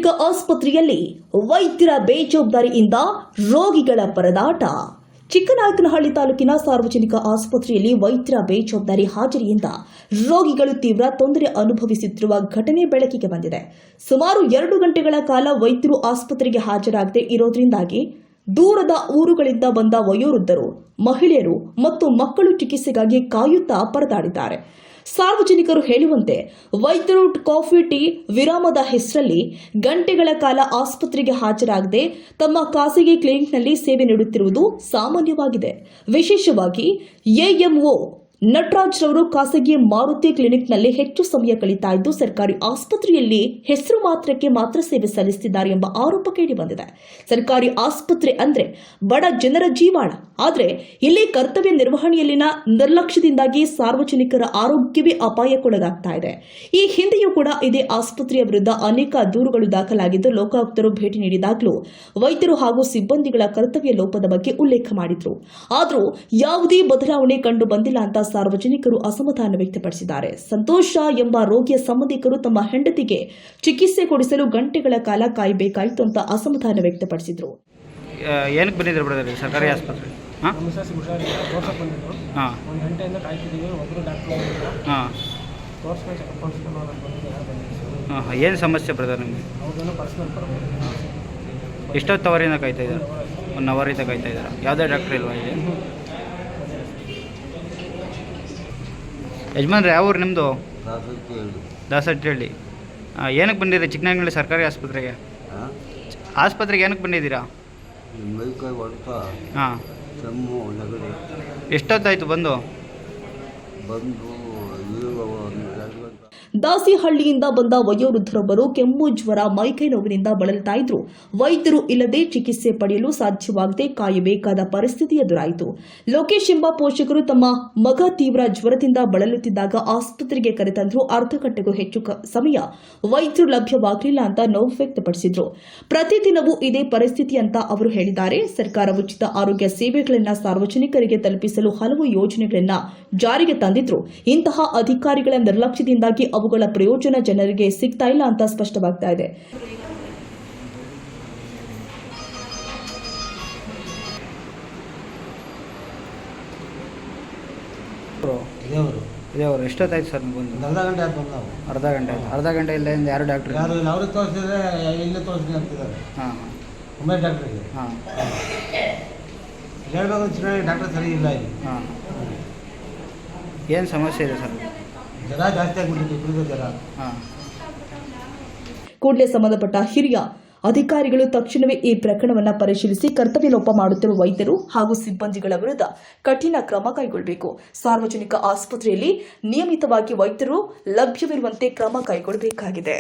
ಸಾರ್ವಜನಿಕ ಆಸ್ಪತ್ರೆಯಲ್ಲಿ ವೈದ್ಯರ ಬೇಜವಾಬ್ದಾರಿಯಿಂದ ರೋಗಿಗಳ ಪರದಾಟ. ಚಿಕ್ಕನಾಯಕನಹಳ್ಳಿ ತಾಲೂಕಿನ ಸಾರ್ವಜನಿಕ ಆಸ್ಪತ್ರೆಯಲ್ಲಿ ವೈದ್ಯರ ಬೇಜವಾಬ್ದಾರಿ ಹಾಜರಿಯಿಂದ ರೋಗಿಗಳು ತೀವ್ರ ತೊಂದರೆ ಅನುಭವಿಸುತ್ತಿರುವ ಘಟನೆ ಬೆಳಕಿಗೆ ಬಂದಿದೆ. ಸುಮಾರು 2 ಗಂಟೆಗಳ ಕಾಲ ವೈದ್ಯರು ಆಸ್ಪತ್ರೆಗೆ ಹಾಜರಾಗದೆ ಇರೋದ್ರಿಂದಾಗಿ ದೂರದ ಊರುಗಳಿಂದ ಬಂದ ವಯೋವೃದ್ಧರು, ಮಹಿಳೆಯರು ಮತ್ತು ಮಕ್ಕಳು ಚಿಕಿತ್ಸೆಗಾಗಿ ಕಾಯುತ್ತಾ ಪರದಾಡಿದ್ದಾರೆ. ಸಾರ್ವಜನಿಕರು ಹೇಳುವಂತೆ ವೈದ್ಯರು ಕಾಫಿ ಟೀ ವಿರಾಮದ ಹೆಸರಲ್ಲಿ ಗಂಟೆಗಳ ಕಾಲ ಆಸ್ಪತ್ರೆಗೆ ಹಾಜರಾಗದೆ ತಮ್ಮ ಖಾಸಗಿ ಕ್ಲಿನಿಕ್ನಲ್ಲಿ ಸೇವೆ ನೀಡುತ್ತಿರುವುದು ಸಾಮಾನ್ಯವಾಗಿದೆ. ವಿಶೇಷವಾಗಿ ಎಎಂಒ ನಟರಾಜ್ರವರು ಖಾಸಗಿ ಮಾರುತಿ ಕ್ಲಿನಿಕ್ನಲ್ಲಿ ಹೆಚ್ಚು ಸಮಯ ಕಳೀತಾ ಇದ್ದು ಸರ್ಕಾರಿ ಆಸ್ಪತ್ರೆಯಲ್ಲಿ ಹೆಸರು ಮಾತ್ರ ಸೇವೆ ಸಲ್ಲಿಸುತ್ತಿದ್ದಾರೆ ಎಂಬ ಆರೋಪ ಕೇಳಿಬಂದಿದೆ. ಸರ್ಕಾರಿ ಆಸ್ಪತ್ರೆ ಅಂದ್ರೆ ಬಡ ಜನರ ಜೀವಾಳ. ಆದರೆ ಇಲ್ಲಿ ಕರ್ತವ್ಯ ನಿರ್ವಹಣೆಯಲ್ಲಿನ ನಿರ್ಲಕ್ಷ್ಯದಿಂದಾಗಿ ಸಾರ್ವಜನಿಕರ ಆರೋಗ್ಯವೇ ಅಪಾಯಕ್ಕೊಳಗಾಗ್ತಾ ಇದೆ. ಈ ಹಿಂದೆಯೂ ಕೂಡ ಇದೇ ಆಸ್ಪತ್ರೆಯ ವಿರುದ್ಧ ಅನೇಕ ದೂರುಗಳು ದಾಖಲಾಗಿದ್ದು ಲೋಕಾಯುಕ್ತರು ಭೇಟಿ ನೀಡಿದಾಗಲೂ ವೈದ್ಯರು ಹಾಗೂ ಸಿಬ್ಬಂದಿಗಳ ಕರ್ತವ್ಯ ಲೋಪದ ಬಗ್ಗೆ ಉಲ್ಲೇಖ ಮಾಡಿದ್ರು. ಆದರೂ ಯಾವುದೇ ಬದಲಾವಣೆ ಕಂಡು ಬಂದಿಲ್ಲ ಅಂತ ಸಾರ್ವಜನಿಕರು ಅಸಮಾಧಾನ ವ್ಯಕ್ತಪಡಿಸಿದ್ದಾರೆ. ಸಂತೋಷ ಎಂಬ ರೋಗಿಯ ಸಂಬಂಧಿಕರು ತಮ್ಮ ಹೆಂಡತಿಗೆ ಚಿಕಿತ್ಸೆ ಕೊಡಿಸಲು ಗಂಟೆಗಳ ಕಾಲ ಕಾಯಬೇಕಾಯಿತು ಅಂತ ಅಸಮಾಧಾನ ವ್ಯಕ್ತಪಡಿಸಿದರು. ಏನಕ್ಕೆ ಬಂದಿದ್ರು ಬ್ರದರ್ ಸರ್ಕಾರಿ ಆಸ್ಪತ್ರೆ? ಏನು ಸಮಸ್ಯೆ ಬ್ರದರ್ ನಿಮಗೆ? ಎಷ್ಟೊತ್ತು ಅವರಿಂದ ಕಾಯ್ತಾ ಇದ್ದಾರೆ? 1 ಅವರಿಂದ ಕಾಯ್ತಾ ಇದ್ದಾರೆ. ಯಾವುದೇ ಡಾಕ್ಟ್ರ್ ಇಲ್ವಾ ಇಲ್ಲಿ? ಯಜಮಾನ್ರೆ ಯಾವ ಊರು ನಿಮ್ಮದು? ದಾಸಹಳ್ಳಿ. ಏನಕ್ಕೆ ಬಂದಿದ್ದೀರಿ ಚಿಕ್ಕನಾಯಕನಹಳ್ಳಿ ಸರ್ಕಾರಿ ಆಸ್ಪತ್ರೆಗೆ? ಏನಕ್ಕೆ ಬಂದಿದ್ದೀರಾ? ಹಾಂ, ಎಷ್ಟೊತ್ತಾಯಿತು ಬಂದು? ದಾಸಿಹಳ್ಳಿಯಿಂದ ಬಂದ ವಯೋವೃದ್ಧರೊಬ್ಬರು ಕೆಮ್ಮು, ಜ್ವರ, ಮೈಕೈ ನೋವಿನಿಂದ ಬಳಲ್ತಾ ಇದ್ರು. ವೈದ್ಯರು ಇಲ್ಲದೆ ಚಿಕಿತ್ಸೆ ಪಡೆಯಲು ಸಾಧ್ಯವಾಗದೆ ಕಾಯಬೇಕಾದ ಪರಿಸ್ಥಿತಿ ಎದುರಾಯಿತು. ಲೋಕೇಶ್ ಎಂಬ ಪೋಷಕರು ತಮ್ಮ ಮಗ ತೀವ್ರ ಜ್ವರದಿಂದ ಬಳಲುತ್ತಿದ್ದಾಗ ಆಸ್ಪತ್ರೆಗೆ ಕರೆತಂದ್ರು. ಅರ್ಧ ಗಂಟೆಗೂ ಹೆಚ್ಚು ಸಮಯ ವೈದ್ಯರು ಲಭ್ಯವಾಗಲಿಲ್ಲ ಅಂತ ನೋವು ವ್ಯಕ್ತಪಡಿಸಿದ್ರು. ಪ್ರತಿದಿನವೂ ಇದೇ ಪರಿಸ್ಥಿತಿ ಅಂತ ಅವರು ಹೇಳಿದ್ದಾರೆ. ಸರ್ಕಾರ ಉಚಿತ ಆರೋಗ್ಯ ಸೇವೆಗಳನ್ನು ಸಾರ್ವಜನಿಕರಿಗೆ ತಲುಪಿಸಲು ಹಲವು ಯೋಜನೆಗಳನ್ನು ಜಾರಿಗೆ ತಂದಿದ್ರು. ಇಂತಹ ಅಧಿಕಾರಿಗಳ ನಿರ್ಲಕ್ಷ್ಯದಿಂದಾಗಿ ಅವುಗಳ ಪ್ರಯೋಜನ ಜನರಿಗೆ ಸಿಗ್ತಾ ಇಲ್ಲ ಅಂತ ಸ್ಪಷ್ಟವಾಗ್ತಾ ಇದೆ. ಎಷ್ಟೊತ್ತಾಯ್ತು ಸರ್ ನೀವು ಬಂದು? ಅರ್ಧ ಗಂಟೆ ಆಯ್ತು. ಅರ್ಧ ಗಂಟೆ ಇಲ್ಲ ಯಾರು ಡಾಕ್ಟ್ರ್? ಅವ್ರಿಗೆ ತೋರಿಸಿದ್ರೆ ಇಲ್ಲೇ ತೋರಿಸ್ತೀನಿ ಅಂತಿದ್ದಾರೆ. ಹಾಂ, ಉಮೇಶ್ ಡಾಕ್ಟ್ರಿಗೆ. ಹಾಂ, ಹೇಳ್ಬೇಕು ಚೆನ್ನಾಗಿ ಡಾಕ್ಟರ್ ಸರಿ ಇಲ್ಲ ಇಲ್ಲಿ. ಹಾಂ, ಏನು ಸಮಸ್ಯೆ ಇದೆ ಸರ್? ಜ್ವರ ಜಾಸ್ತಿ ಆಗಿಬಿಟ್ಟಿದೆ, ಇಬ್ಬರಿಗೂ ಜ್ವರ. ಹಾಂ, ಕೂಡಲೇ ಸಂಬಂಧಪಟ್ಟ ಹಿರಿಯ ಅಧಿಕಾರಿಗಳು ತಕ್ಷಣವೇ ಈ ಪ್ರಕರಣವನ್ನು ಪರಿಶೀಲಿಸಿ ಕರ್ತವ್ಯ ಲೋಪ ಮಾಡುತ್ತಿರುವ ವೈದ್ಯರು ಹಾಗೂ ಸಿಬ್ಬಂದಿಗಳ ವಿರುದ್ಧ ಕಠಿಣ ಕ್ರಮ ಕೈಗೊಳ್ಳಬೇಕು. ಸಾರ್ವಜನಿಕ ಆಸ್ಪತ್ರೆಯಲ್ಲಿ ನಿಯಮಿತವಾಗಿ ವೈದ್ಯರು ಲಭ್ಯವಿರುವಂತೆ ಕ್ರಮ ಕೈಗೊಳ್ಳಬೇಕಾಗಿದೆ.